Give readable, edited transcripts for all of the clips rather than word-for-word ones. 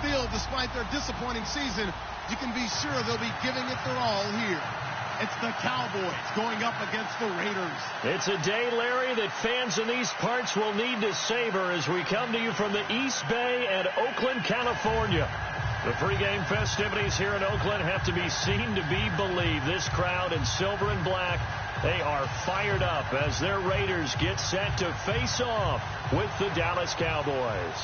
still, despite their disappointing season, you can be sure they'll be giving it their all here. It's the Cowboys going up against the Raiders. It's a day, Larry, that fans in these parts will need to savor as we come to you from the East Bay and Oakland, California. The pregame festivities here in Oakland have to be seen to be believed. This crowd in silver and black, they are fired up as their Raiders get set to face off with the Dallas Cowboys.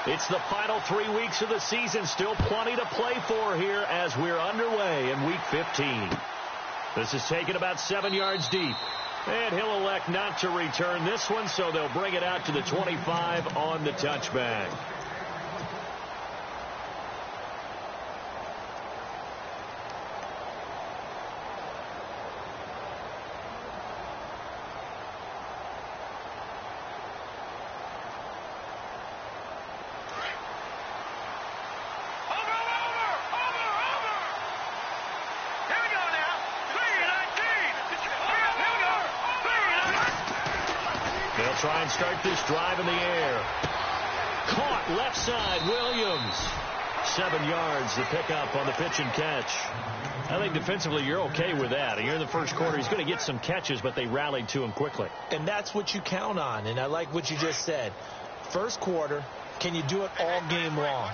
It's the final 3 weeks of the season. Still plenty to play for here as we're underway in Week 15. This is taken about 7 yards deep. And he'll elect not to return this one, so they'll bring it out to the 25 on the touchback. Try and start this drive in the air. Caught left side, Williams. 7 yards to pick up on the pitch and catch. I think defensively you're okay with that. Here in the first quarter, he's going to get some catches, but they rallied to him quickly. And that's what you count on, and I like what you just said. First quarter, can you do it all game long?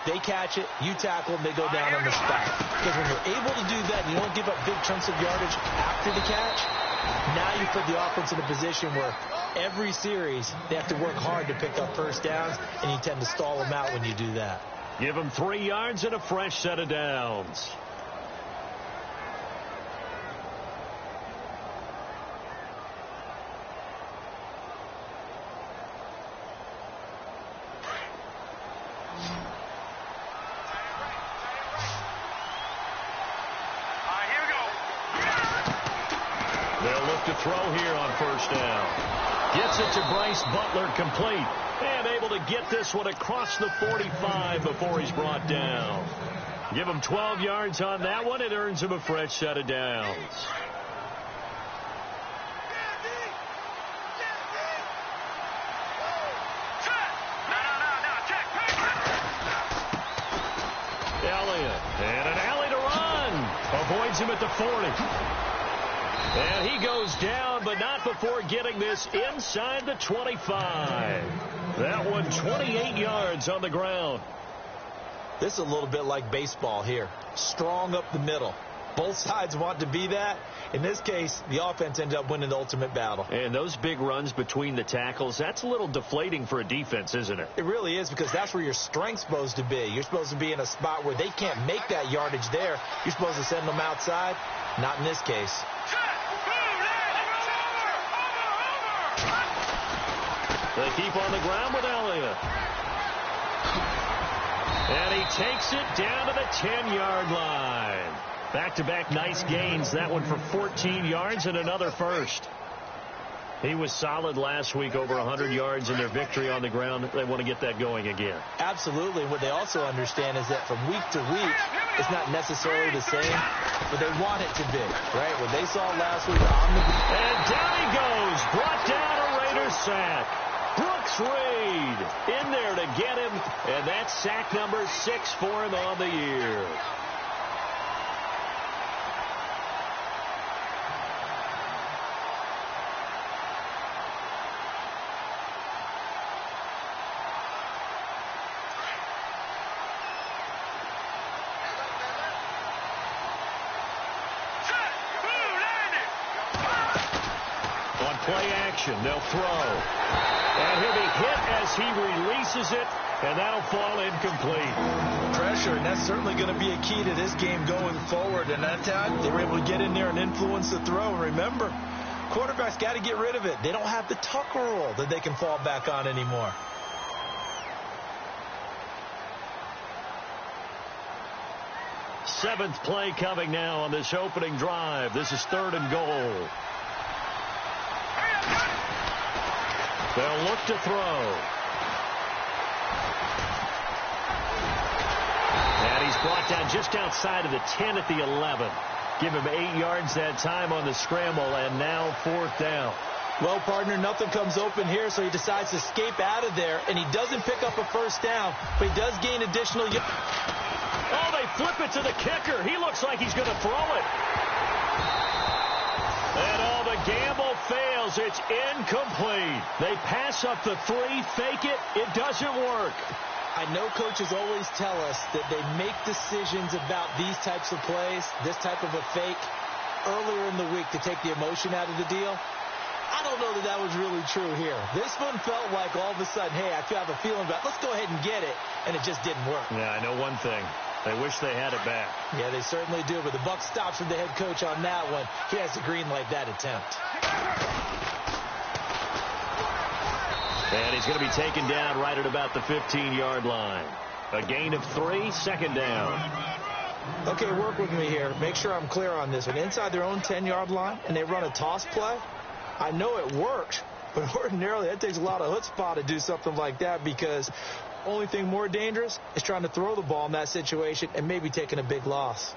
They catch it, you tackle them, they go down on the spot. Because when you're able to do that and you don't give up big chunks of yardage after the catch, now you put the offense in a position where every series they have to work hard to pick up first downs, and you tend to stall them out when you do that. Give them 3 yards and a fresh set of downs. They'll look to throw here on first down. Gets it to Bryce Butler, complete. And able to get this one across the 45 before he's brought down. Give him 12 yards on that one. It earns him a fresh set of downs. Elliott. And an alley to run. Avoids him at the 40. And he goes down, but not before getting this inside the 25. That one 28 yards on the ground. This is a little bit like baseball here. Strong up the middle. Both sides want to be that. In this case, the offense ended up winning the ultimate battle. And those big runs between the tackles, that's a little deflating for a defense, isn't it? It really is, because that's where your strength's supposed to be. You're supposed to be in a spot where they can't make that yardage there. You're supposed to send them outside. Not in this case. They keep on the ground with Elliott. And he takes it down to the 10-yard line. Back-to-back nice gains. That one for 14 yards and another first. He was solid last week, over 100 yards in their victory on the ground. They want to get that going again. Absolutely. What they also understand is that from week to week, it's not necessarily the same, but they want it to be, right? What they saw last week. And down he goes. Brought down a Raiders sack. Brooks Reed in there to get him, and that's sack number 6 for him on the year. On play action, they'll throw. And he'll be hit as he releases it, and that'll fall incomplete. Pressure, and that's certainly going to be a key to this game going forward. And that time, they were able to get in there and influence the throw. Remember, quarterbacks got to get rid of it. They don't have the tuck roll that they can fall back on anymore. Seventh play coming now on this opening drive. This is 3rd and goal. They'll look to throw. And he's brought down just outside of the 10 at the 11. Give him 8 yards that time on the scramble, and now 4th down. Well, partner, nothing comes open here, so he decides to escape out of there, and he doesn't pick up a first down, but he does gain additional. Oh, they flip it to the kicker. He looks like he's going to throw it. And the gamble fails. It's incomplete. They pass up the 3, fake it. It doesn't work. I know coaches always tell us that they make decisions about these types of plays, this type of a fake, earlier in the week to take the emotion out of the deal. I don't know that that was really true here. This one felt like all of a sudden, hey, I have a feeling about, let's go ahead and get it, and it just didn't work. Yeah, I know one thing. They wish they had it back. Yeah, they certainly do, but the buck stops with the head coach on that one. He has to green light that attempt. And he's going to be taken down right at about the 15-yard line. A gain of 3, 2nd down. Okay, work with me here. Make sure I'm clear on this. When inside their own 10-yard line and they run a toss play, I know it works, but ordinarily that takes a lot of chutzpah to do something like that, because only thing more dangerous is trying to throw the ball in that situation and maybe taking a big loss.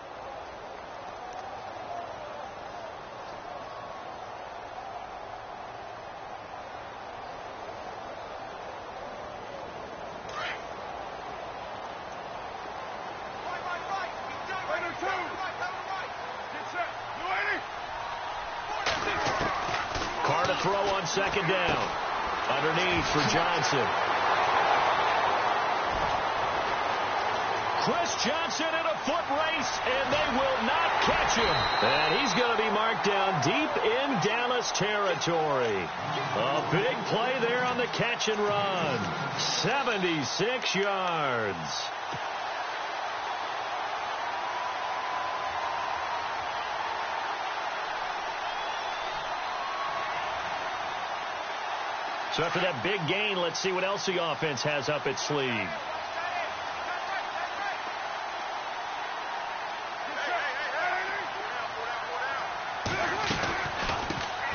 Carr to throw on 2nd down. Underneath for Johnson. Chris Johnson in a foot race, and they will not catch him. And he's going to be marked down deep in Dallas territory. A big play there on the catch and run. 76 yards. So after that big gain, let's see what else the offense has up its sleeve.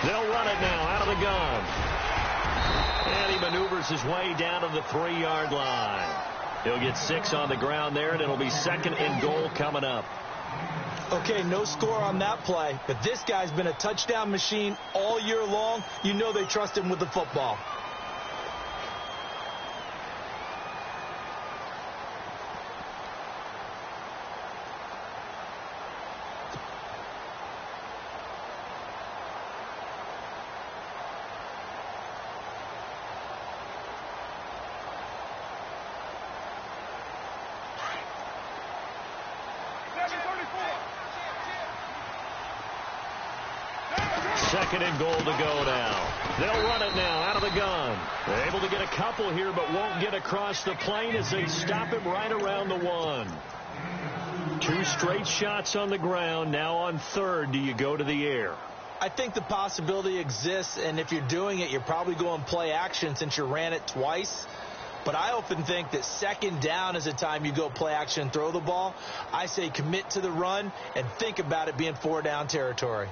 They'll run it now out of the gun. And he maneuvers his way down to the 3-yard line. He'll get 6 on the ground there, and it'll be 2nd and goal coming up. Okay, no score on that play, but this guy's been a touchdown machine all year long. You know they trust him with the football. Second and goal to go now. They'll run it now out of the gun. They're able to get a couple here, but won't get across the plane as they stop him right around the 1. 2 straight shots on the ground. Now on 3rd, do you go to the air? I think the possibility exists, and if you're doing it, you're probably going play action since you ran it twice. But I often think that 2nd down is the time you go play action and throw the ball. I say commit to the run and think about it being 4-down territory.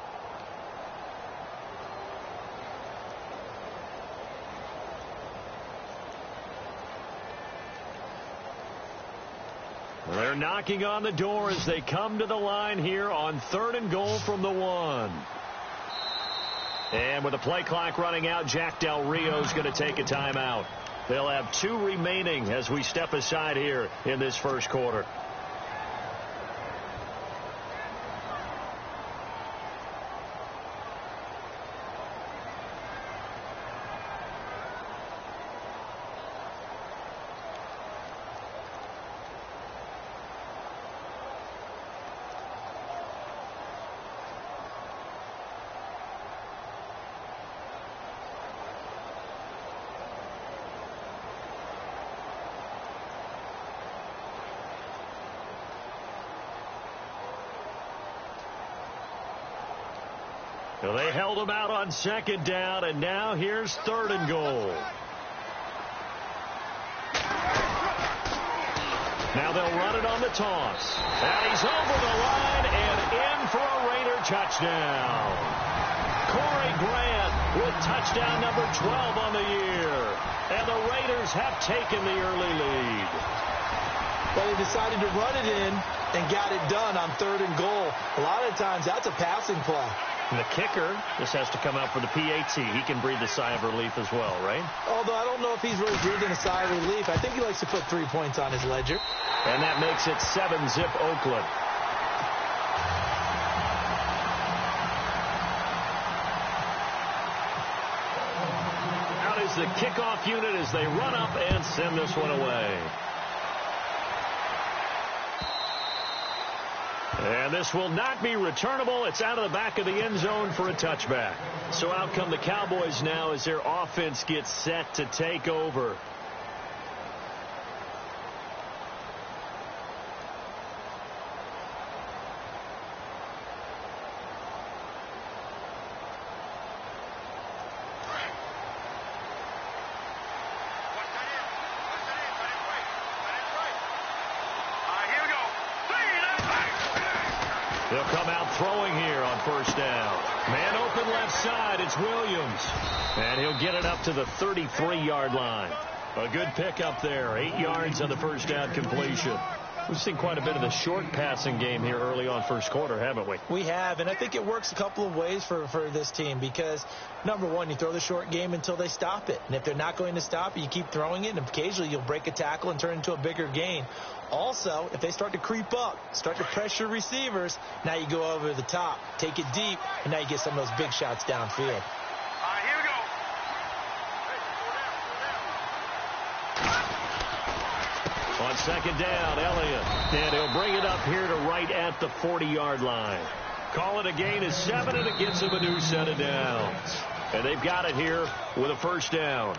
They're knocking on the door as they come to the line here on 3rd and goal from the 1. And with the play clock running out, Jack Del Rio's going to take a timeout. They'll have 2 remaining as we step aside here in this first quarter. So they held him out on 2nd down, and now here's 3rd and goal. Now they'll run it on the toss. And he's over the line and in for a Raider touchdown. Corey Grant with touchdown number 12 on the year. And the Raiders have taken the early lead. Well, they decided to run it in and got it done on 3rd and goal. A lot of times, that's a passing play. And the kicker just has to come out for the PAT. He can breathe a sigh of relief as well, right? Although I don't know if he's really breathing a sigh of relief. I think he likes to put 3 points on his ledger. And that makes it 7-zip Oakland. Out is the kickoff unit as they run up and send this one away. And this will not be returnable. It's out of the back of the end zone for a touchback. So out come the Cowboys now as their offense gets set to take over. They'll come out throwing here on 1st down. Man open left side. It's Williams. And he'll get it up to the 33-yard line. A good pickup there. 8 yards on the 1st down completion. We've seen quite a bit of the short passing game here early on 1st quarter, haven't we? We have, and I think it works a couple of ways for this team because, number one, you throw the short game until they stop it. And if they're not going to stop it, you keep throwing it, and occasionally you'll break a tackle and turn it into a bigger gain. Also, if they start to creep up, start to pressure receivers, now you go over the top, take it deep, and now you get some of those big shots downfield. On 2nd down, Elliott. And he'll bring it up here to right at the 40-yard line. Call it a gain of 7, and it gets him a new set of downs. And they've got it here with a 1st down.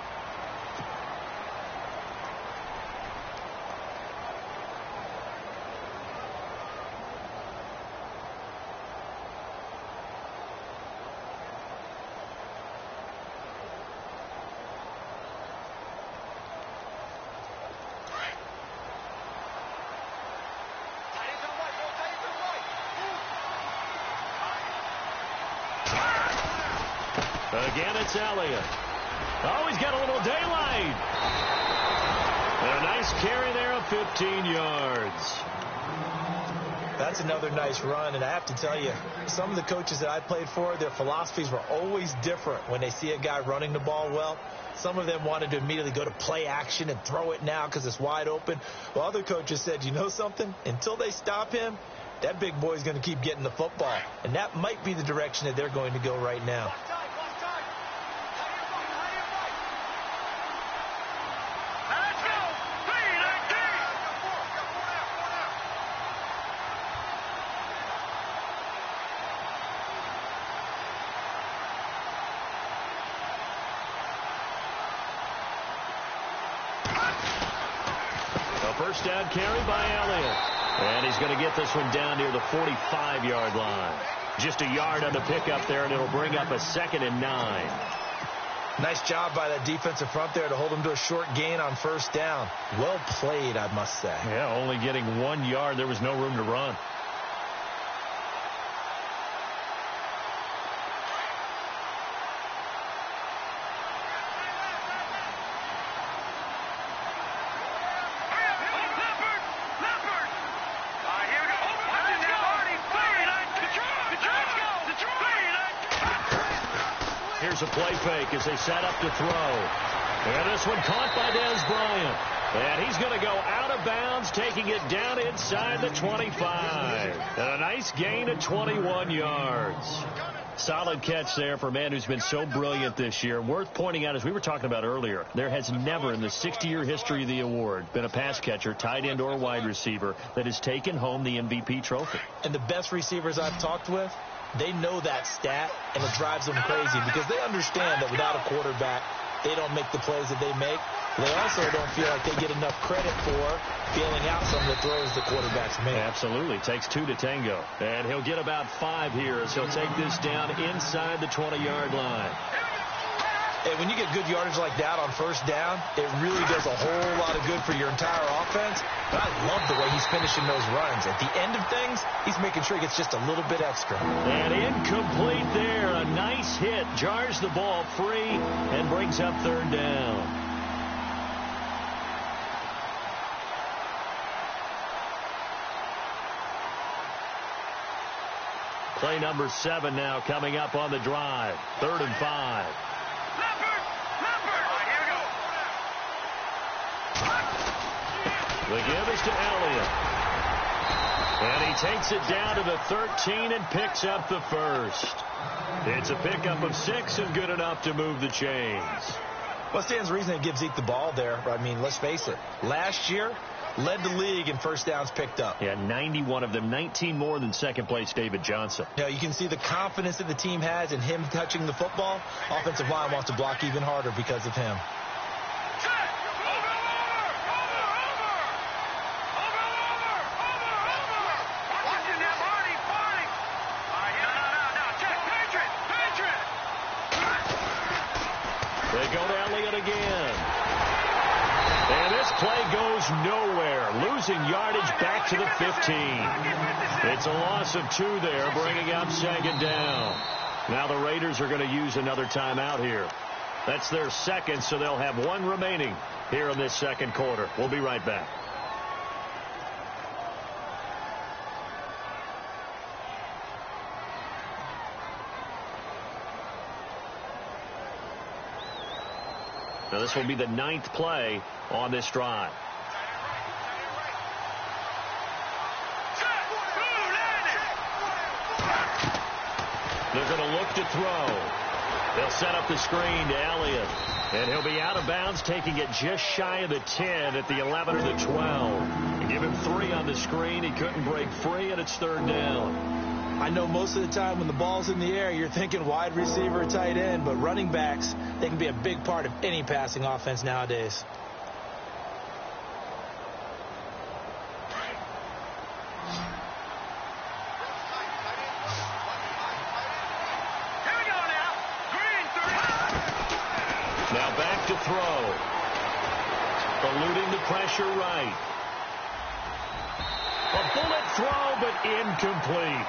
Again, it's Elliott. Oh, he's got a little daylight. And a nice carry there of 15 yards. That's another nice run, and I have to tell you, some of the coaches that I played for, their philosophies were always different when they see a guy running the ball well. Some of them wanted to immediately go to play action and throw it now because it's wide open. Well, other coaches said, you know something? Until they stop him, that big boy's going to keep getting the football. And that might be the direction that they're going to go right now. First down carry by Elliott. And he's going to get this one down near the 45-yard line. Just a yard on the pickup there, and it'll bring up a 2nd and 9. Nice job by that defensive front there to hold him to a short gain on 1st down. Well played, I must say. Yeah, only getting 1 yard. There was no room to run. Here's a play fake as they set up to throw. And this one caught by Dez Bryant. And he's going to go out of bounds, taking it down inside the 25. And a nice gain of 21 yards. Solid catch there for a man who's been so brilliant this year. Worth pointing out, as we were talking about earlier, there has never in the 60-year history of the award been a pass catcher, tight end, or wide receiver that has taken home the MVP trophy. And the best receivers I've talked with, they know that stat, and it drives them crazy because they understand that without a quarterback, they don't make the plays that they make. They also don't feel like they get enough credit for bailing out some of the throws the quarterbacks make. Absolutely. Takes 2 to tango. And he'll get about 5 here as he'll take this down inside the 20-yard line. And when you get good yardage like that on 1st down, it really does a whole lot of good for your entire offense. But I love the way he's finishing those runs. At the end of things, he's making sure he gets just a little bit extra. And incomplete there. A nice hit. Jars the ball free and brings up 3rd down. Play number 7 now coming up on the drive. 3rd and 5. The give is to Elliott. And he takes it down to the 13 and picks up the first. It's a pickup of 6 and good enough to move the chains. Well, stands reason it gives Zeke the ball there. I mean, let's face it. Last year, led the league in first downs picked up. Yeah, 91 of them, 19 more than second place David Johnson. Yeah, you can see the confidence that the team has in him touching the football. Offensive line wants to block even harder because of him. They go to Elliott again. And this play goes nowhere, losing yardage back to the 15. It's a loss of 2 there, bringing up 2nd down. Now the Raiders are going to use another timeout here. That's their second, so they'll have 1 remaining here in this second quarter. We'll be right back. Now this will be the 9th play on this drive. They're going to look to throw. They'll set up the screen to Elliott. And he'll be out of bounds, taking it just shy of the 10 at the 11 or the 12. And give him 3 on the screen. He couldn't break free, and it's 3rd down. I know most of the time when the ball's in the air, you're thinking wide receiver, tight end, but running backs, they can be a big part of any passing offense nowadays. Now back to throw. Eluding the pressure right. A bullet throw, but incomplete.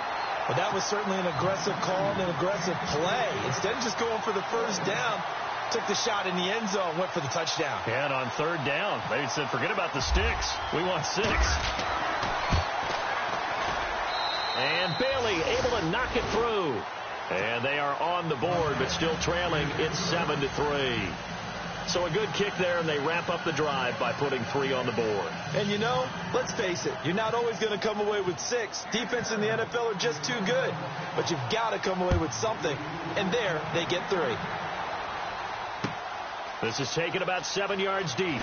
Well, that was certainly an aggressive call and an aggressive play. Instead of just going for the first down, took the shot in the end zone, went for the touchdown. Yeah, and on 3rd down, they said, forget about the sticks. We want 6. And Bailey able to knock it through. And they are on the board, but still trailing. It's 7-3. So a good kick there, and they wrap up the drive by putting 3 on the board. And, you know, let's face it, you're not always going to come away with 6. Defense in the NFL are just too good. But you've got to come away with something. And there, they get 3. This is taken about 7 yards deep.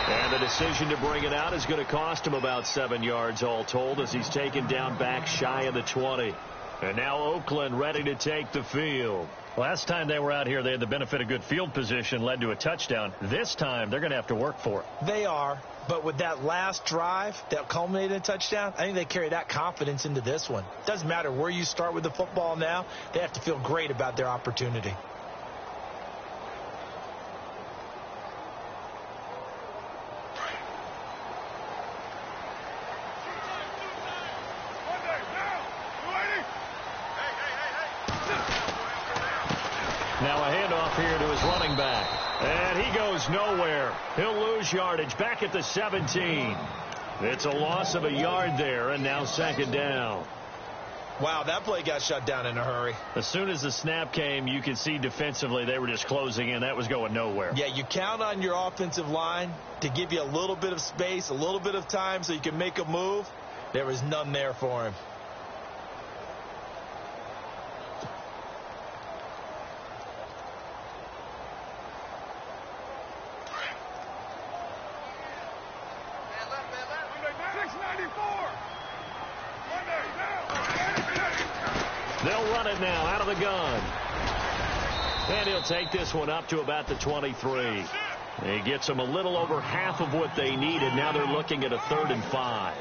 And the decision to bring it out is going to cost him about 7 yards all told, as he's taken down back shy of the 20. And now Oakland ready to take the field. Last time they were out here, they had the benefit of good field position, led to a touchdown. This time, they're going to have to work for it. They are, but with that last drive that culminated in a touchdown, I think they carry that confidence into this one. Doesn't matter where you start with the football now, they have to feel great about their opportunity. Now a handoff here to his running back. And he goes nowhere. He'll lose yardage back at the 17. It's a loss of a yard there, and now 2nd down. Wow, that play got shut down in a hurry. As soon as the snap came, you could see defensively they were just closing in. That was going nowhere. Yeah, you count on your offensive line to give you a little bit of space, a little bit of time so you can make a move. There was none there for him. They'll run it now out of the gun. And he'll take this one up to about the 23. He gets them a little over half of what they needed. Now they're looking at a 3rd and 5.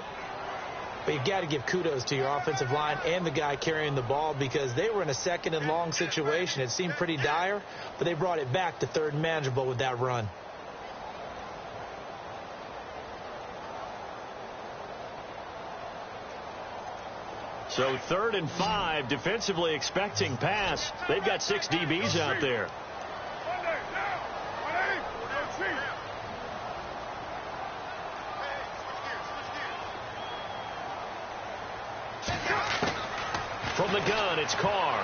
But you've got to give kudos to your offensive line and the guy carrying the ball, because they were in a 2nd and long situation. It seemed pretty dire, but they brought it back to 3rd and manageable with that run. So 3rd and 5, defensively expecting pass. They've got 6 DBs out there. it's Carr.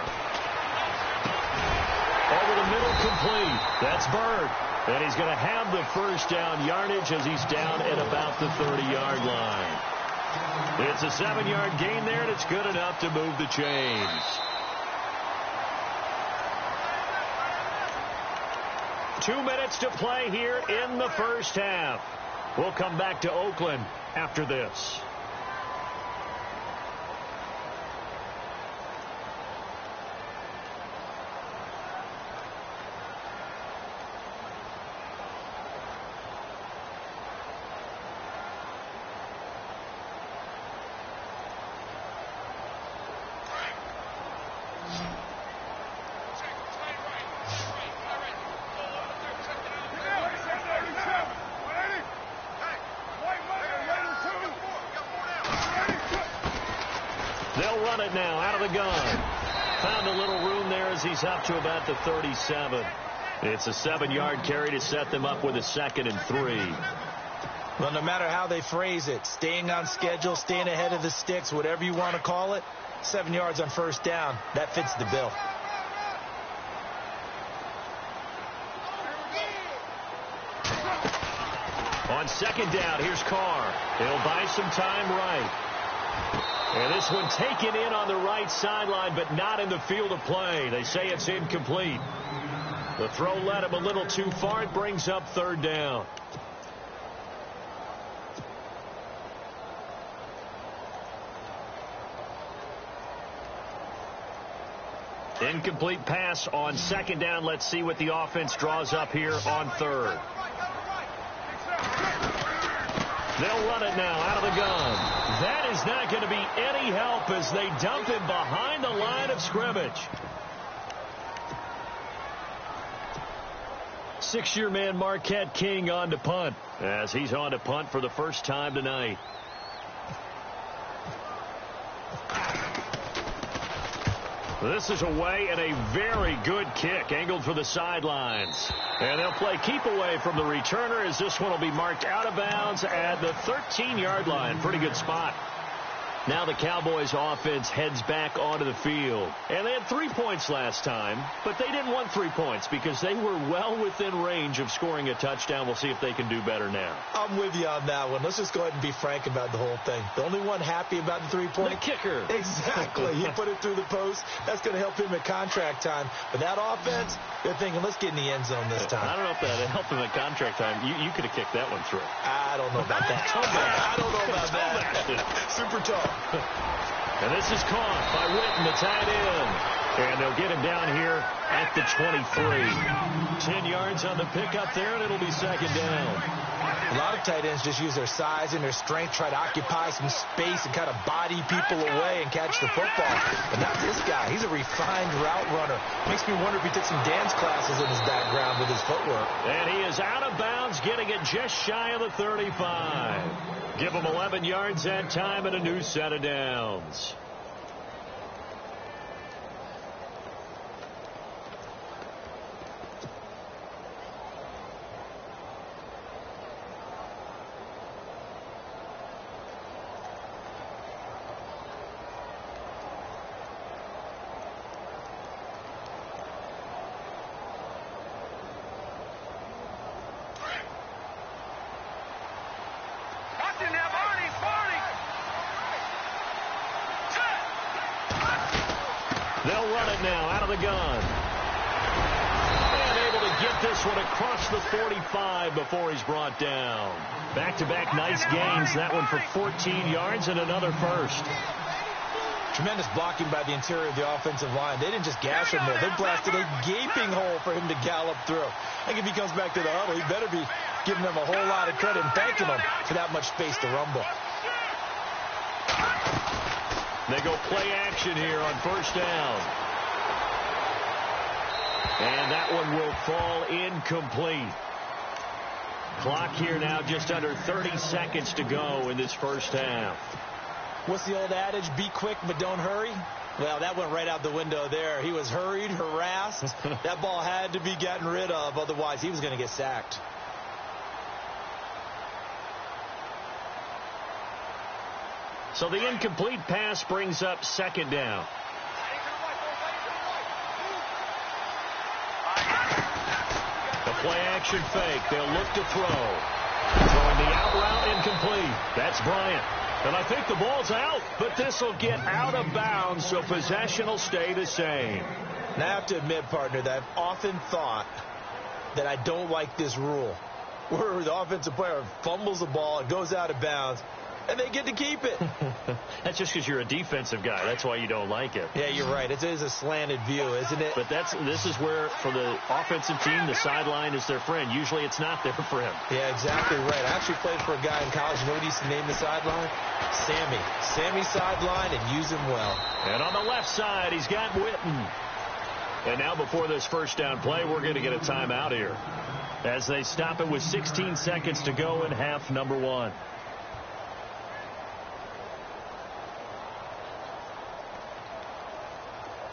Over the middle, complete. That's Bird. And he's going to have the first down yardage as he's down at about the 30-yard line. It's a 7-yard gain there, and it's good enough to move the chains. 2 minutes to play here in the first half. We'll come back to Oakland after this. They'll run it now out of the gun. Found a little room there as he's up to about the 37. It's a 7-yard carry to set them up with a 2nd and 3. Well, no matter how they phrase it, staying on schedule, staying ahead of the sticks, whatever you want to call it, 7 yards on first down, that fits the bill. On 2nd down, here's Carr. He'll buy some time right. And this one taken in on the right sideline, but not in the field of play. They say it's incomplete. The throw led him a little too far. It brings up 3rd down. Incomplete pass on 2nd down. Let's see what the offense draws up here on 3rd. They'll run it now out of the gun. That is not going to be any help as they dump him behind the line of scrimmage. 6-year man Marquette King on to punt as he's on to punt for the first time tonight. This is away and a very good kick angled for the sidelines. And they'll play keep away from the returner as this one will be marked out of bounds at the 13-yard line. Pretty good spot. Now the Cowboys offense heads back onto the field. And they had 3 points last time, but they didn't want 3 points because they were well within range of scoring a touchdown. We'll see if they can do better now. I'm with you on that one. Let's just go ahead and be frank about the whole thing. The only one happy about the 3-point? The kicker. Exactly. He put it through the post. That's going to help him at contract time. But that offense, they're thinking, let's get in the end zone this time. I don't know if that helped him at contract time. You could have kicked that one through. I don't know about that. I don't know about that. Super tall. And this is caught by Witten, the tight end. And they'll get him down here at the 23. 10 yards on the pickup there, and it'll be 2nd down. A lot of tight ends just use their size and their strength, try to occupy some space and kind of body people away and catch the football. But not this guy. He's a refined route runner. Makes me wonder if he took some dance classes in his background with his footwork. And he is out of bounds, getting it just shy of the 35. Give him 11 yards that time and a new set of downs. They'll run it now out of the gun. And able to get this one across the 45 before he's brought down. Back-to-back nice gains. That one for 14 yards and another first. Tremendous blocking by the interior of the offensive line. They didn't just gash him there. They blasted a gaping hole for him to gallop through. I think if he comes back to the huddle, he better be giving them a whole lot of credit and thanking them for that much space to rumble. They go play action here on first down. And that one will fall incomplete. Clock here now just under 30 seconds to go in this first half. What's the old adage? Be quick, but don't hurry. Well, that went right out the window there. He was hurried, harassed. That ball had to be gotten rid of. Otherwise, he was going to get sacked. So the incomplete pass brings up 2nd down. Play-action fake. They'll look to throw. Throwing the out route incomplete. That's Bryant. And I think the ball's out, but this will get out of bounds, so possession will stay the same. Now, I have to admit, partner, that I've often thought that I don't like this rule, where the offensive player fumbles the ball, it goes out of bounds, and they get to keep it. That's just because you're a defensive guy. That's why you don't like it. Yeah, you're right. It is a slanted view, isn't it? But this is where, for the offensive team, the sideline is their friend. Usually it's not their friend. Yeah, exactly right. I actually played for a guy in college. You know what he used to name the sideline? Sammy. Sammy sideline, and use him well. And on the left side, he's got Witten. And now before this first down play, we're going to get a timeout here, as they stop it with 16 seconds to go in half number one.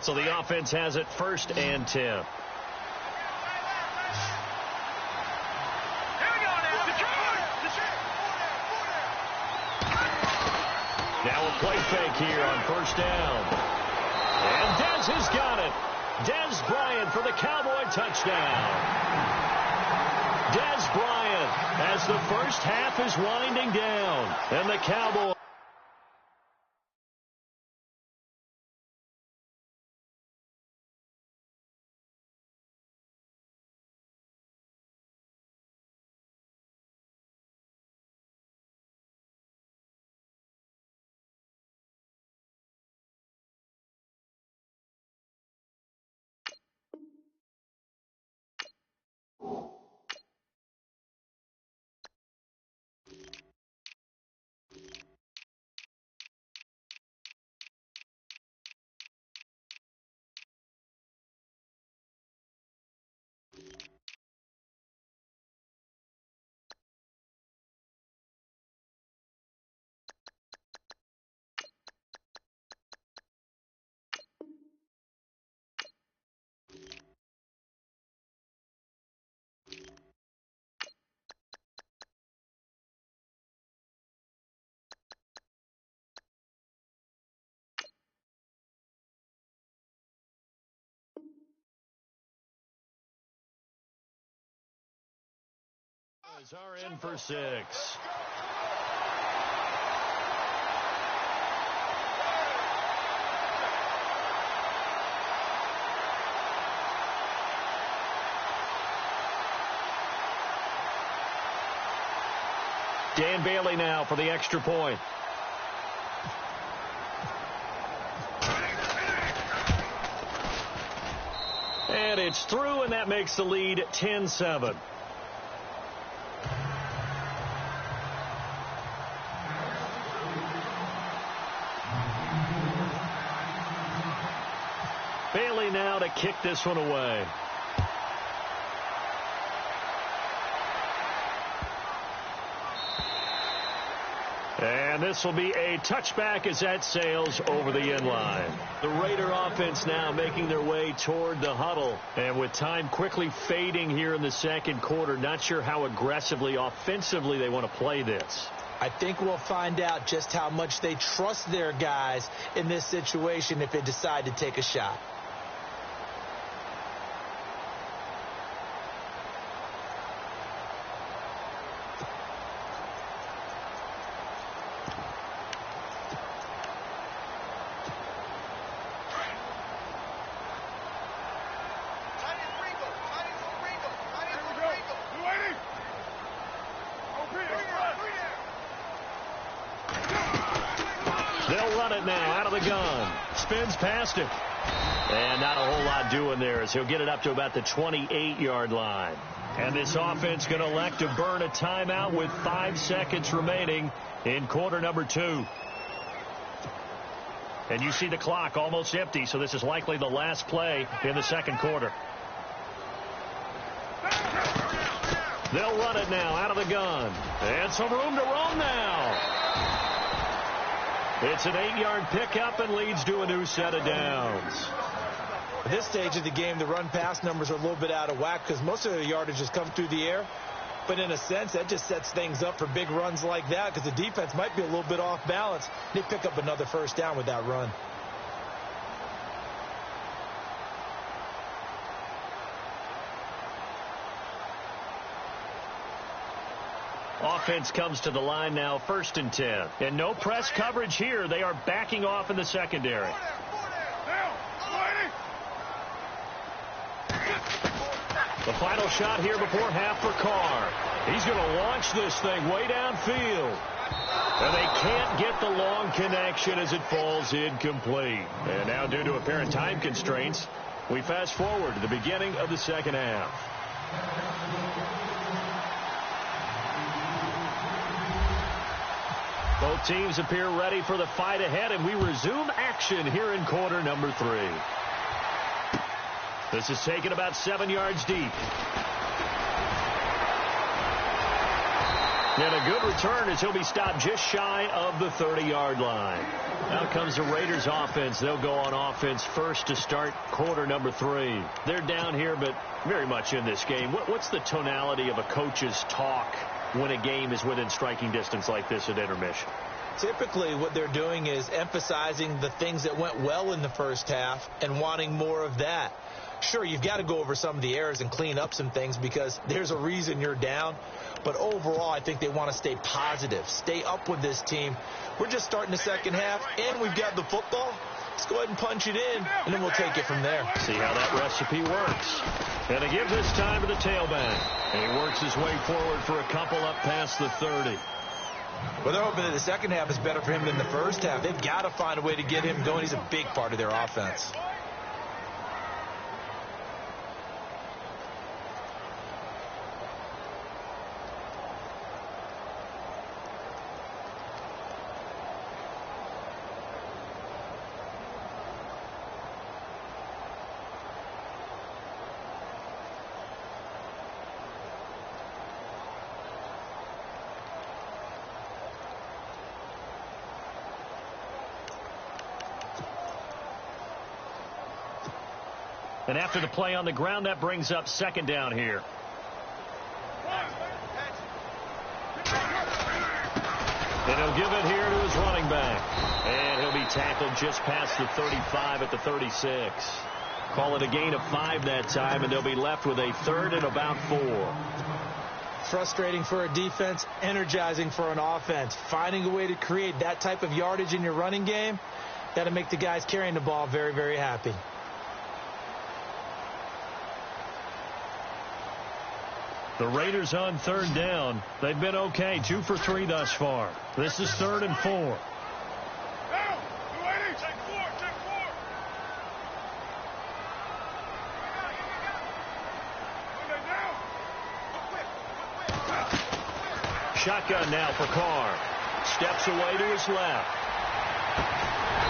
So the offense has it 1st and 10. Now a play fake here on 1st down. And Dez has got it. Dez Bryant for the Cowboy touchdown. Dez Bryant as the first half is winding down. And the Cowboys. Are in for 6. Dan Bailey now for the extra point. And it's through, and that makes the lead 10-7. Bailey now to kick this one away. And this will be a touchback as that sails over the end line. The Raider offense now making their way toward the huddle. And with time quickly fading here in the second quarter, not sure how aggressively, offensively they want to play this. I think we'll find out just how much they trust their guys in this situation if they decide to take a shot. They'll run it now out of the gun. Spins past it. And not a whole lot doing there as he'll get it up to about the 28-yard line. And this offense going to elect to burn a timeout with 5 seconds remaining in quarter number 2. And you see the clock almost empty, so this is likely the last play in the second quarter. They'll run it now out of the gun. And some room to roam now. It's an 8-yard pickup and leads to a new set of downs. At this stage of the game, the run-pass numbers are a little bit out of whack because most of the yardage has come through the air. But in a sense, that just sets things up for big runs like that because the defense might be a little bit off balance. They pick up another first down with that run. Offense comes to the line now, 1st and 10. And no press coverage here. They are backing off in the secondary. The final shot here before half for Carr. He's going to launch this thing way downfield. And they can't get the long connection as it falls incomplete. And now, due to apparent time constraints, we fast forward to the beginning of the second half. Both teams appear ready for the fight ahead, and we resume action here in quarter number 3. This is taken about 7 yards deep. And a good return as he'll be stopped just shy of the 30-yard line. Now comes the Raiders offense. They'll go on offense first to start quarter number 3. They're down here, but very much in this game. What's the tonality of a coach's talk when a game is within striking distance like this at intermission? Typically, what they're doing is emphasizing the things that went well in the first half and wanting more of that. Sure, you've got to go over some of the errors and clean up some things because there's a reason you're down. But overall, I think they want to stay positive, stay up with this team. We're just starting the second half, and we've got the football. Let's go ahead and punch it in, and then we'll take it from there. See how that recipe works. And to give this time to the tailback. And he works his way forward for a couple up past the 30. Well, they're hoping that the second half is better for him than the first half. They've got to find a way to get him going. He's a big part of their offense. And after the play on the ground, that brings up second down here. And he'll give it here to his running back. And he'll be tackled just past the 35 at the 36. Call it a gain of 5 that time, and they'll be left with a 3rd and about 4. Frustrating for a defense, energizing for an offense. Finding a way to create that type of yardage in your running game, that'll make the guys carrying the ball very, very happy. The Raiders on 3rd down. They've been okay, 2 for 3 thus far. This is 3rd and 4. Shotgun now for Carr. Steps away to his left.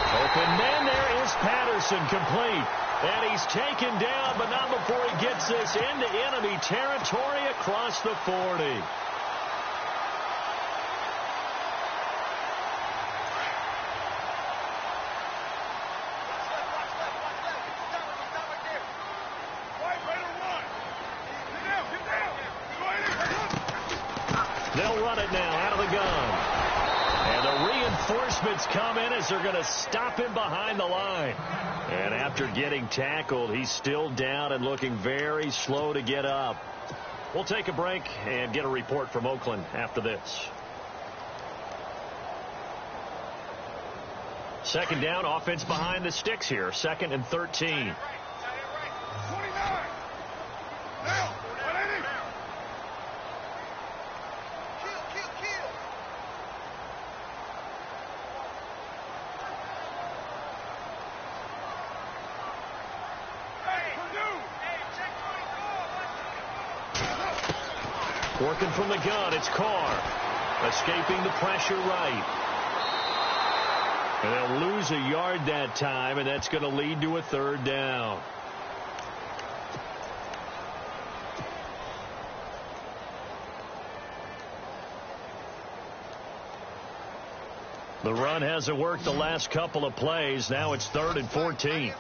Open man, there is Patterson, complete. And he's taken down, but not before he gets this into enemy territory across the 40. They'll run it now out of the gun. And the reinforcements come in as they're going to stop him behind the line. And after getting tackled, he's still down and looking very slow to get up. We'll take a break and get a report from Oakland after this. Second down, offense behind the sticks here. 2nd and 13. Working from the gun, it's Carr. Escaping the pressure right. And they'll lose a yard that time, and that's going to lead to a 3rd down. The run hasn't worked the last couple of plays. Now it's 3rd and 14.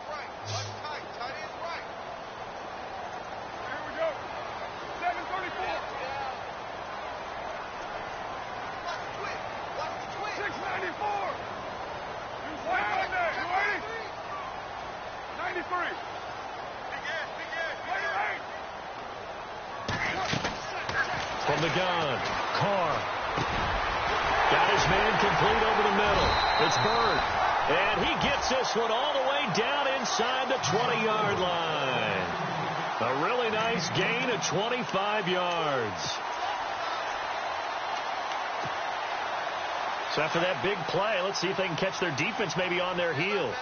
From the gun, Carr Got his man complete over the middle. It's Bird. And he gets this one all the way down inside the 20-yard line. A really nice gain of 25 yards. So after that big play, let's see if they can catch their defense maybe on their heels.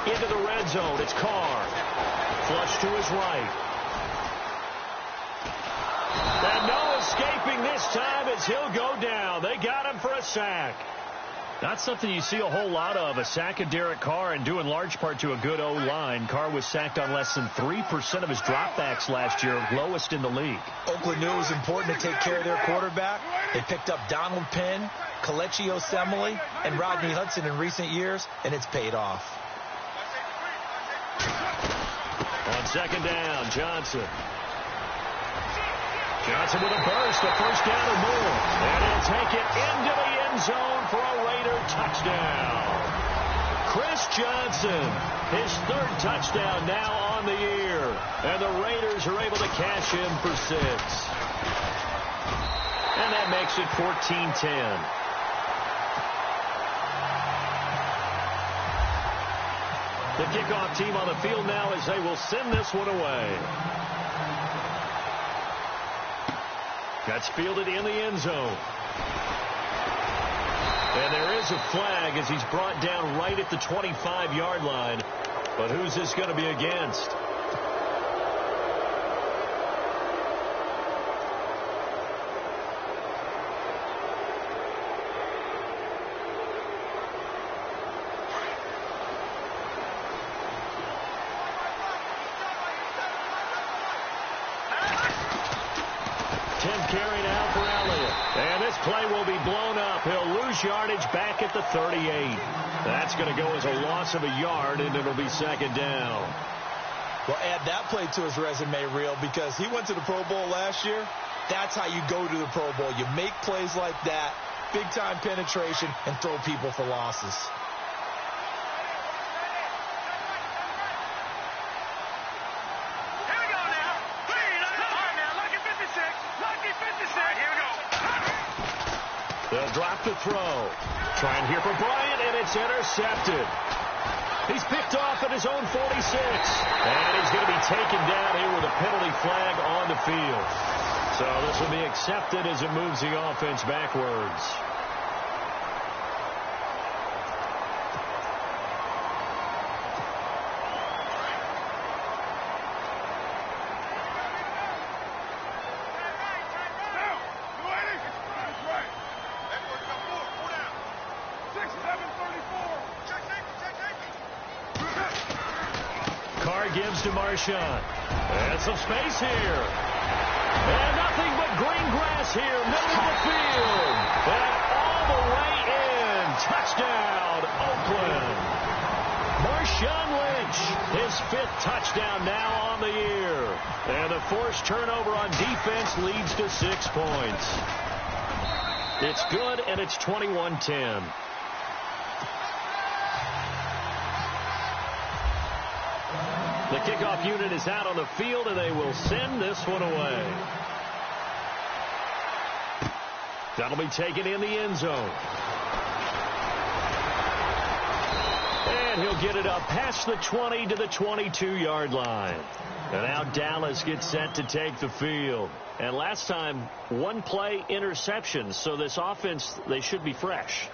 Into the red zone. It's Carr. Flush to his right. And no escaping this time as he'll go down. They got him for a sack. Not something you see a whole lot of, a sack of Derek Carr, and due in large part to a good O-line. Carr was sacked on less than 3% of his dropbacks last year, lowest in the league. Oakland knew it was important to take care of their quarterback. They picked up Donald Penn, Kelechi Osemele, and Rodney Hudson in recent years, and it's paid off. On second down, Johnson. Johnson with a burst, a first down or more. And he'll take it into the end zone for a Raider touchdown. Chris Johnson, his third touchdown now on the year. And the Raiders are able to cash in for 6. And that makes it 14-10. The kickoff team on the field now as they will send this one away. That's fielded in the end zone. And there is a flag as he's brought down right at the 25-yard line. But who's this going to be against? Carry now for Elliott. And this play will be blown up. He'll lose yardage back at the 38. That's going to go as a loss of a yard, and it'll be second down. Well, add that play to his resume reel because he went to the Pro Bowl last year. That's how you go to the Pro Bowl. You make plays like that, big-time penetration, and throw people for losses. They'll drop the throw. Trying here for Bryant, and it's intercepted. He's picked off at his own 46. And he's going to be taken down here with a penalty flag on the field. So this will be accepted as it moves the offense backwards. Gives to Marshawn. And some space here. And nothing but green grass here, middle of the field. And all the way in. Touchdown, Oakland. Marshawn Lynch, his 5th touchdown now on the year. And the forced turnover on defense leads to 6 points. It's good, and it's 21-10. The kickoff unit is out on the field, and they will send this one away. That'll be taken in the end zone. And he'll get it up past the 20 to the 22-yard line. And now Dallas gets set to take the field. And last time, one play interception. So this offense, they should be fresh.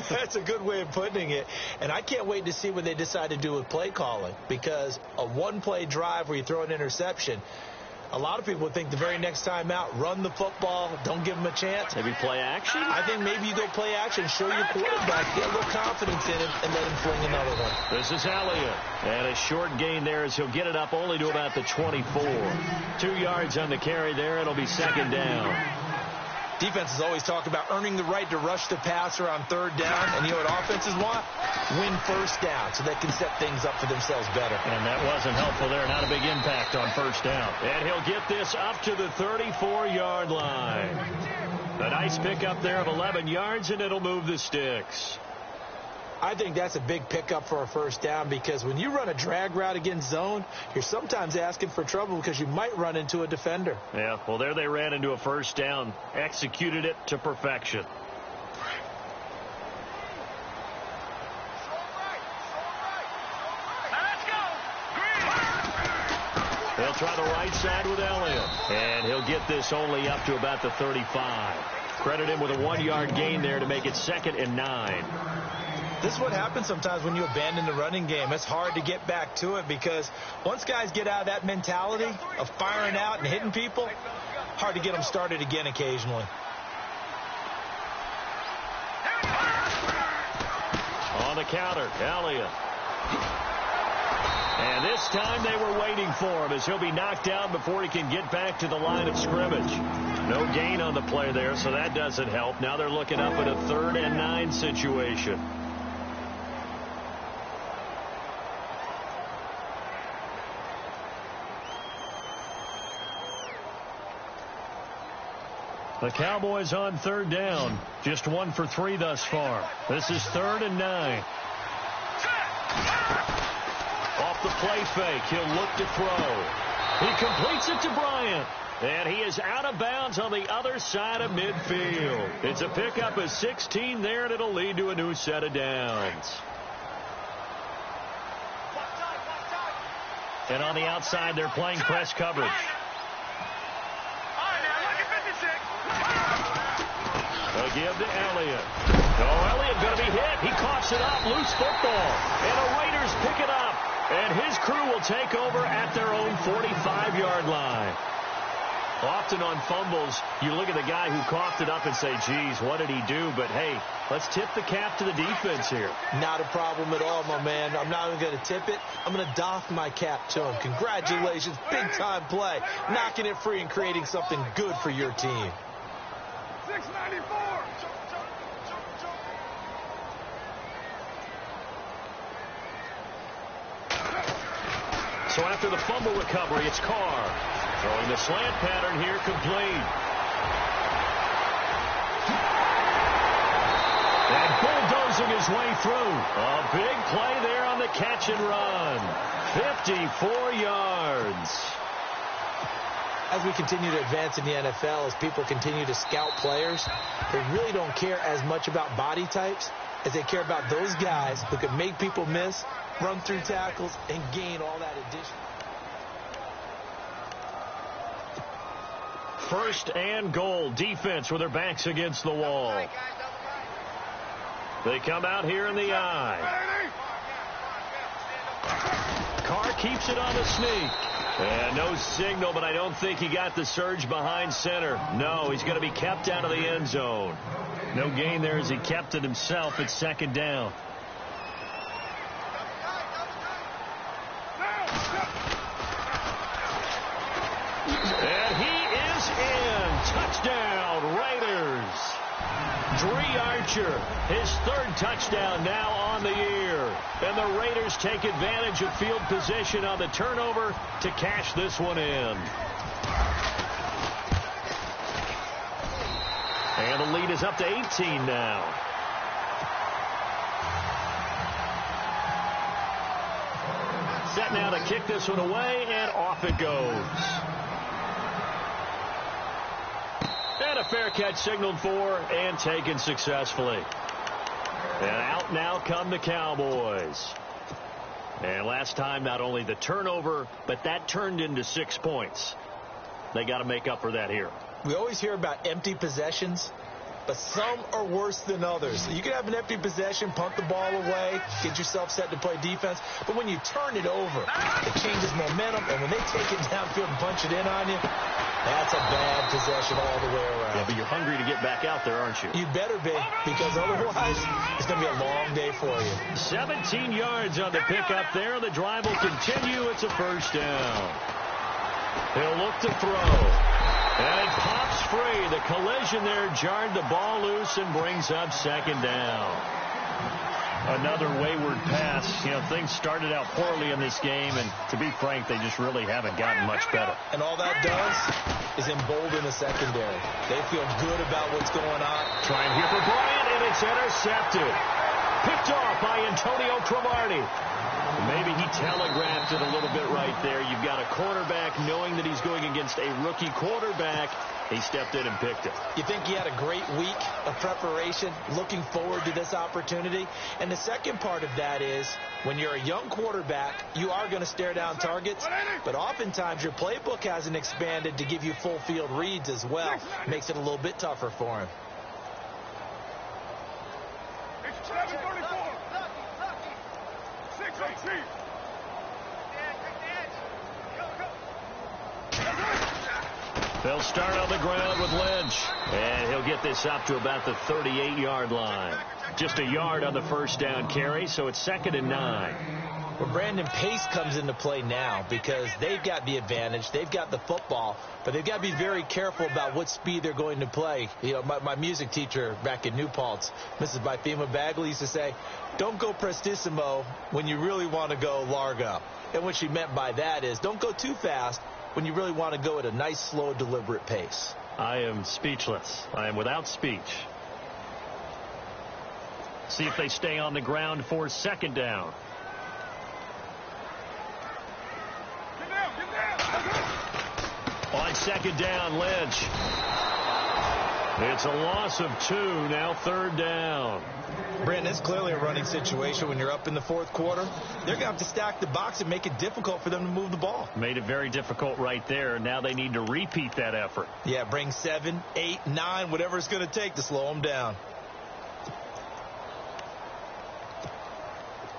That's a good way of putting it. And I can't wait to see what they decide to do with play calling. Because a one-play drive where you throw an interception, a lot of people would think the very next time out, run the football, don't give them a chance. Maybe play action? I think maybe you go play action, show your quarterback, get a little confidence in him, and let him fling another one. This is Elliott. And a short gain there as he'll get it up only to about the 24. 2 yards on the carry there. It'll be second down. Defenses always talk about earning the right to rush the passer on third down. And you know what offenses want? Win first down so they can set things up for themselves better. And that wasn't helpful there. Not a big impact on first down. And he'll get this up to the 34-yard line. A nice pickup there of 11 yards, and it'll move the sticks. I think that's a big pickup for a first down because when you run a drag route against zone, you're sometimes asking for trouble because you might run into a defender. Yeah, well, there they ran into a first down, executed it to perfection. They'll try the right side with Elliott, and he'll get this only up to about the 35. Credit him with a 1-yard gain there to make it 2nd and 9. This is what happens sometimes when you abandon the running game. It's hard to get back to it because once guys get out of that mentality of firing out and hitting people, hard to get them started again occasionally. On the counter, Elliott. And this time they were waiting for him as he'll be knocked down before he can get back to the line of scrimmage. No gain on the play there, so that doesn't help. Now they're looking up at a 3rd and 9 situation. The Cowboys on 3rd down. Just 1 for 3 thus far. This is 3rd and 9. Off the play fake, he'll look to throw. He completes it to Bryant. And he is out of bounds on the other side of midfield. It's a pickup of 16 there, and it'll lead to a new set of downs. And on the outside, they're playing press coverage. They'll give to Elliott. Oh, Elliott going to be hit. He coughs it up. Loose football. And the Raiders pick it up. And his crew will take over at their own 45-yard line. Often on fumbles, you look at the guy who coughed it up and say, geez, what did he do? But, hey, let's tip the cap to the defense here. Not a problem at all, my man. I'm not even going to tip it. I'm going to doff my cap to him. Congratulations. Big-time play. Knocking it free and creating something good for your team. 694. So after the fumble recovery, it's Carr. Throwing the slant pattern here, complete. And bulldozing his way through. A big play there on the catch and run. 54 yards. As we continue to advance in the NFL, as people continue to scout players, they really don't care as much about body types as they care about those guys who can make people miss, run through tackles, and gain all that addition. 1st and goal. Defense with their backs against the wall. They come out here in the eye. Carr keeps it on the sneak. And no signal, but I don't think he got the surge behind center. No, he's going to be kept out of the end zone. No gain there as he kept it himself at 2nd down. And he is in. Touchdown, Raiders. Dree Archer, his 3rd touchdown now on the year. And the Raiders take advantage of field position on the turnover to cash this one in. And the lead is up to 18 now. Set now to kick this one away, and off it goes. And a fair catch signaled for and taken successfully. And out now come the Cowboys. And last time, not only the turnover, but that turned into 6 points. They got to make up for that here. We always hear about empty possessions, but some are worse than others. You can have an empty possession, punt the ball away, get yourself set to play defense, but when you turn it over, it changes momentum, and when they take it downfield and punch it in on you, that's a bad possession all the way around. Yeah, but you're hungry to get back out there, aren't you? You better be, because otherwise it's going to be a long day for you. 17 yards on the pickup there. The drive will continue. It's a 1st down. He'll look to throw. And it pops free. The collision there jarred the ball loose and brings up second down. Another wayward pass. You know, things started out poorly in this game, and to be frank, they just really haven't gotten much better. And all that does is embolden the secondary. They feel good about what's going on. Trying here for Bryant, and it's intercepted. Picked off by Antonio Cromartie. Maybe he telegraphed it a little bit right there. You've got a quarterback knowing that he's going against a rookie quarterback. He stepped in and picked it. You think he had a great week of preparation, looking forward to this opportunity? And the second part of that is, when you're a young quarterback, you are going to stare down targets, but oftentimes your playbook hasn't expanded to give you full field reads as well. Makes it a little bit tougher for him. They'll start on the ground with Lynch, and he'll get this up to about the 38-yard line. Just a yard on the first down carry, so it's 2nd and 9. Well, Brandon, pace comes into play now because they've got the advantage. They've got the football, but they've got to be very careful about what speed they're going to play. You know, my music teacher back in New Paltz, Mrs. Byfema Bagley, used to say, don't go prestissimo when you really want to go largo. And what she meant by that is don't go too fast when you really want to go at a nice, slow, deliberate pace. I am speechless. I am without speech. See if they stay on the ground for 2nd down. On 2nd down, Lynch. It's a loss of 2, now 3rd down. Brandon, it's clearly a running situation when you're up in the 4th quarter. They're going to have to stack the box and make it difficult for them to move the ball. Made it very difficult right there. Now they need to repeat that effort. Yeah, bring 7, 8, 9, whatever it's going to take to slow them down.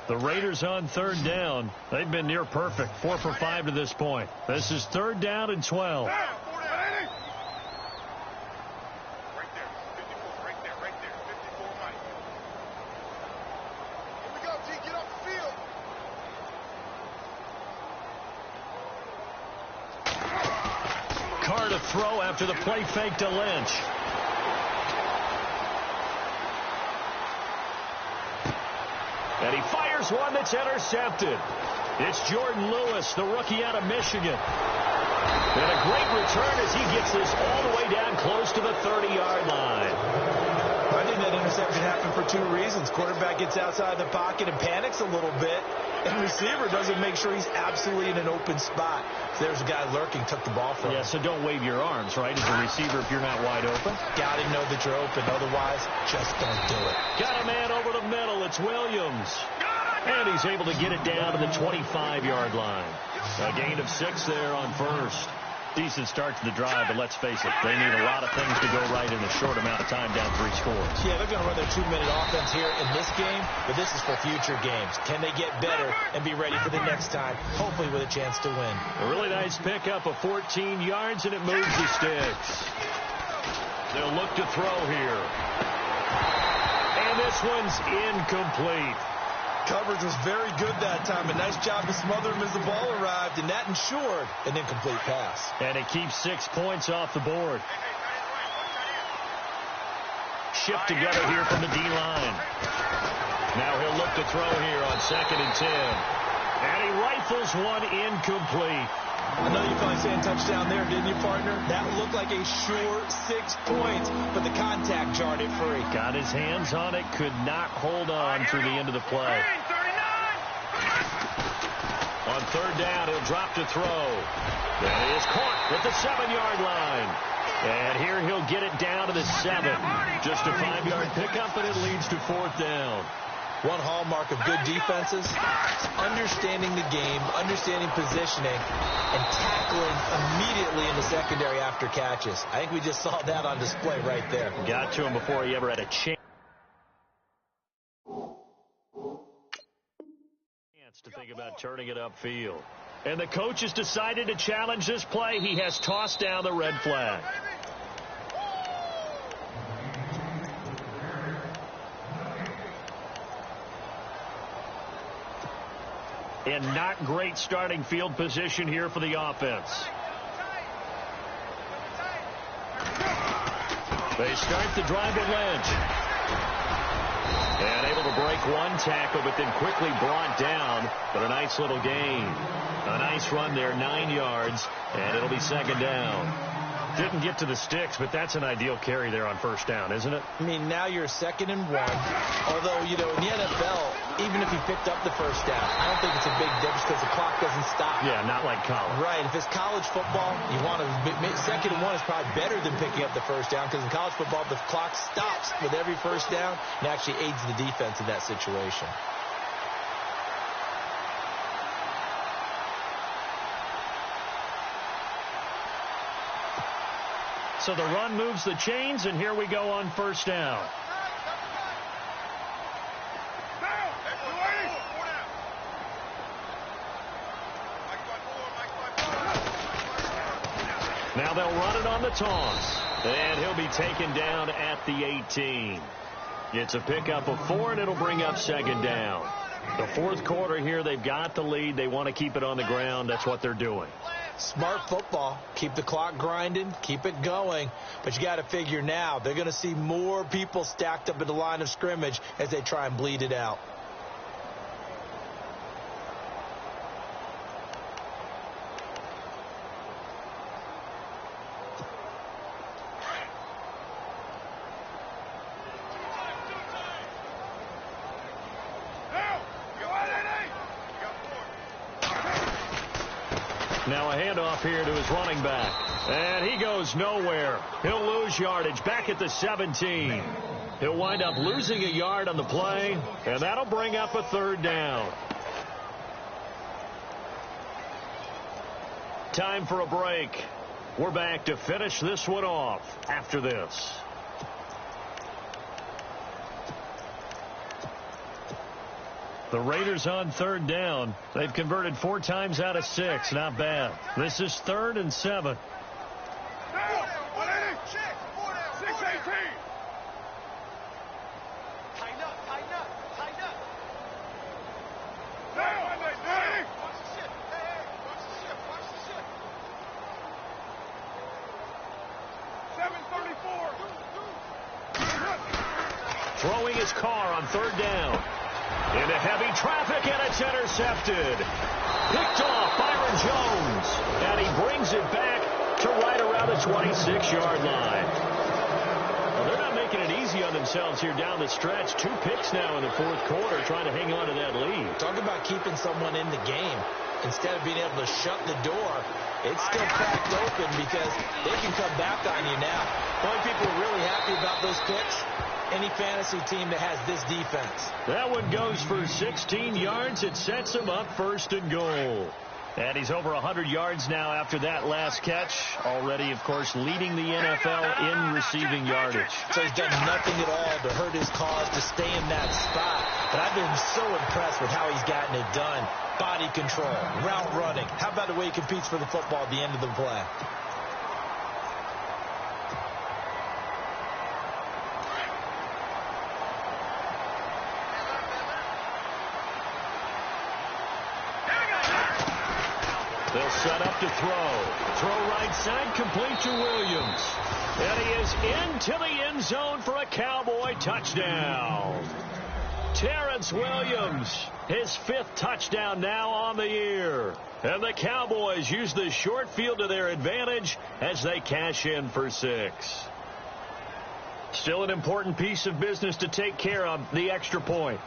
The Raiders on 3rd down. They've been near perfect. 4 for 5 to this point. This is 3rd down and 12. Carr to throw after the play fake to Lynch. And he fires one that's intercepted. It's Jordan Lewis, the rookie out of Michigan. And a great return as he gets this all the way down close to the 30-yard line. I think that interception happened for 2 reasons. Quarterback gets outside the pocket and panics a little bit, and the receiver doesn't make sure he's absolutely in an open spot. So there's a guy lurking, took the ball from him. Yeah, so don't wave your arms, right, as a receiver if you're not wide open. Got to know that you're open. Otherwise, just don't do it. Got a man over the middle. It's Williams. And he's able to get it down to the 25-yard line. A gain of 6 there on first. Decent start to the drive, but let's face it, they need a lot of things to go right in a short amount of time, down 3 scores. Yeah, they're going to run their 2-minute offense here in this game, but this is for future games. Can they get better and be ready for the next time, hopefully with a chance to win? A really nice pickup of 14 yards, and it moves the sticks. They'll look to throw here. And this one's incomplete. Coverage was very good that time. A nice job to smother him as the ball arrived, and that ensured an incomplete pass. And it keeps 6 points off the board. Shift together here from the D-line. Now he'll look to throw here on 2nd and 10. And he rifles one incomplete. I know you're probably saying touchdown there, didn't you, partner? That looked like a sure 6 points, but the contact jarred it free. Got his hands on it, could not hold on through the end of the play. On 3rd down, he'll drop to throw. And he is caught at the 7-yard line. And here he'll get it down to the 7. Just a 5-yard pickup, and it leads to 4th down. One hallmark of good defenses is understanding the game, understanding positioning, and tackling immediately in the secondary after catches. I think we just saw that on display right there. Got to him before he ever had a chance to think about turning it upfield. And the coach has decided to challenge this play. He has tossed down the red flag. And not great starting field position here for the offense. They start the drive with Lynch. And able to break one tackle, but then quickly brought down. But a nice little gain. A nice run there, 9 yards, and it'll be second down. Didn't get to the sticks, but that's an ideal carry there on first down, isn't it? I mean, now you're 2nd and 1. Although, you know, in the NFL, even if he picked up the first down, I don't think it's a big difference because the clock doesn't stop. Yeah, not like college. Right. If it's college football, you want to 2nd and 1 is probably better than picking up the first down because in college football, the clock stops with every first down and actually aids the defense in that situation. So the run moves the chains, and here we go on first down. Now they'll run it on the toss, and he'll be taken down at the 18. It's a pickup of 4, and it'll bring up second down. The fourth quarter here, they've got the lead. They want to keep it on the ground. That's what they're doing. Smart football. Keep the clock grinding. Keep it going. But you got to figure now they're going to see more people stacked up at the line of scrimmage as they try and bleed it out. Now a handoff here to his running back. And he goes nowhere. He'll lose yardage back at the 17. He'll wind up losing a yard on the play, and that'll bring up a third down. Time for a break. We're back to finish this one off after this. The Raiders on third down. They've converted 4 times out of 6. Not bad. This is 3rd and 7. Throwing his car on third down. Into heavy traffic, and it's intercepted. Picked off Byron Jones, and he brings it back to right around the 26-yard line. Well, they're not making it easy on themselves here down the stretch. 2 picks now in the fourth quarter, trying to hang on to that lead. Talk about keeping someone in the game. Instead of being able to shut the door, it's still cracked open because they can come back on you now. The only people who are really happy about those picks, any fantasy team that has this defense. That one goes for 16 yards. It sets him up 1st and goal. And he's over 100 yards now after that last catch. Already, of course, leading the NFL in receiving yardage. So he's done nothing at all to hurt his cause to stay in that spot. But I've been so impressed with how he's gotten it done. Body control, route running. How about the way he competes for the football at the end of the play? They'll set up to throw. Throw right side, complete to Williams. And he is into the end zone for a Cowboy touchdown. Terrence Williams, his 5th touchdown now on the year. And the Cowboys use the short field to their advantage as they cash in for 6. Still an important piece of business to take care of, the extra point.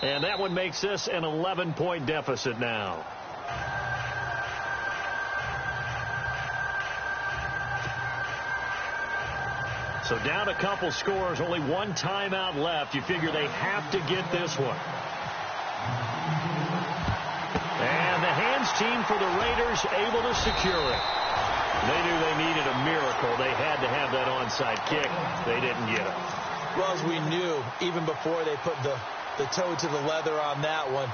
And that one makes this an 11-point deficit now. So down a couple scores, only 1 timeout left. You figure they have to get this one. And the hands team for the Raiders able to secure it. They knew they needed a miracle. They had to have that onside kick. They didn't get it. Well, as we knew, even before they put the toe to the leather on that one,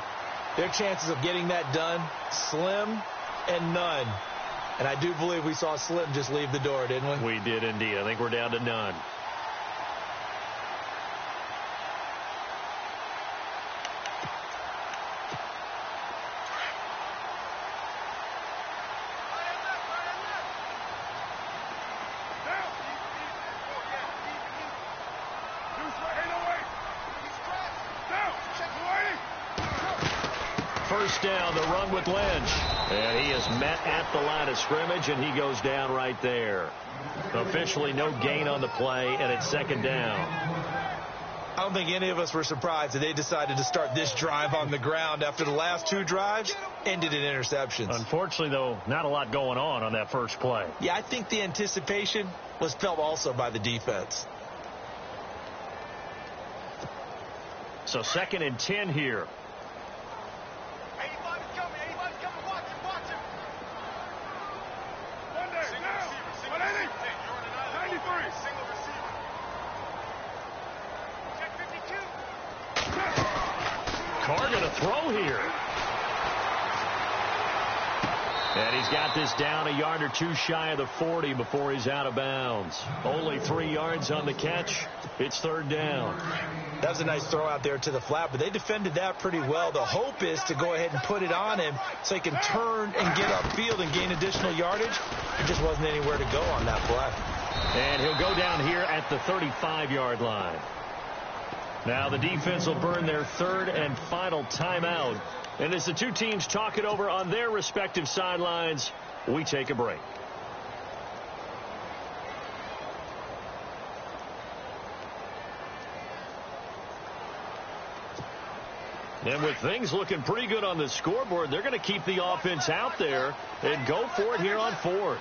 their chances of getting that done, slim and none. And I do believe we saw Slim just leave the door, didn't we? We did indeed. I think we're down to none. first down. The run with Lynch. And he is met at the line of scrimmage, and he goes down right there. Officially no gain on the play, and it's second down. I don't think any of us were surprised that they decided to start this drive on the ground after the last two drives ended in interceptions. Unfortunately, though, not a lot going on that first play. Yeah, I think the anticipation was felt also by the defense. So 2nd and 10 here. 85 is coming. 85 is coming. Watch him. Watch him. One day. Single receiver. 180. 93. Single receiver. Check 52. Carr going to throw here. And he's got this down a yard or two shy of the 40 before he's out of bounds. Only 3 yards on the catch. It's third down. That was a nice throw out there to the flat, but they defended that pretty well. The hope is to go ahead and put it on him so he can turn and get upfield and gain additional yardage. There just wasn't anywhere to go on that play. And he'll go down here at the 35-yard line. Now the defense will burn their third and final timeout. And as the two teams talk it over on their respective sidelines, we take a break. And with things looking pretty good on the scoreboard, they're going to keep the offense out there and go for it here on fourth.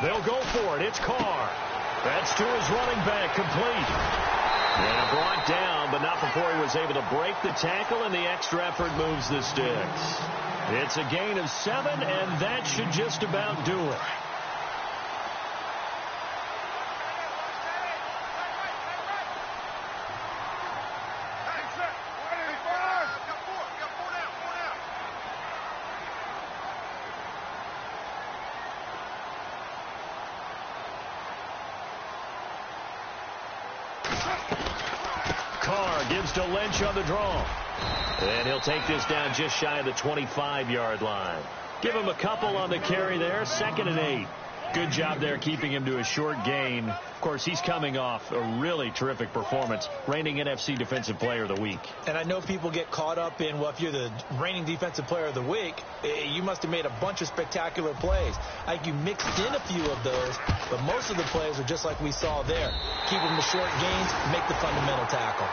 They'll go for it. It's Carr. That's to his running back, complete. And brought down, but not before he was able to break the tackle, and the extra effort moves the sticks. It's a gain of 7, and that should just about do it. Carr gives to Lynch on the draw. And he'll take this down just shy of the 25-yard line. Give him a couple on the carry there. 2nd and 8. Good job there keeping him to a short gain. Of course, he's coming off a really terrific performance, reigning NFC Defensive Player of the Week. And I know people get caught up in, well, if you're the reigning Defensive Player of the Week, you must have made a bunch of spectacular plays. I think you mixed in a few of those, but most of the plays are just like we saw there. Keep them to short gains, make the fundamental tackle.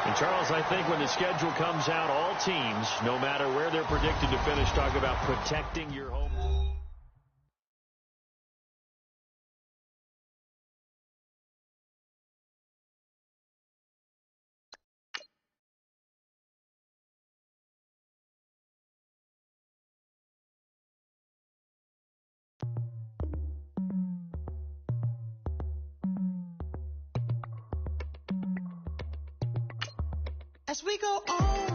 And, Charles, I think when the schedule comes out, all teams, no matter where they're predicted to finish, talk about protecting your home. As we go on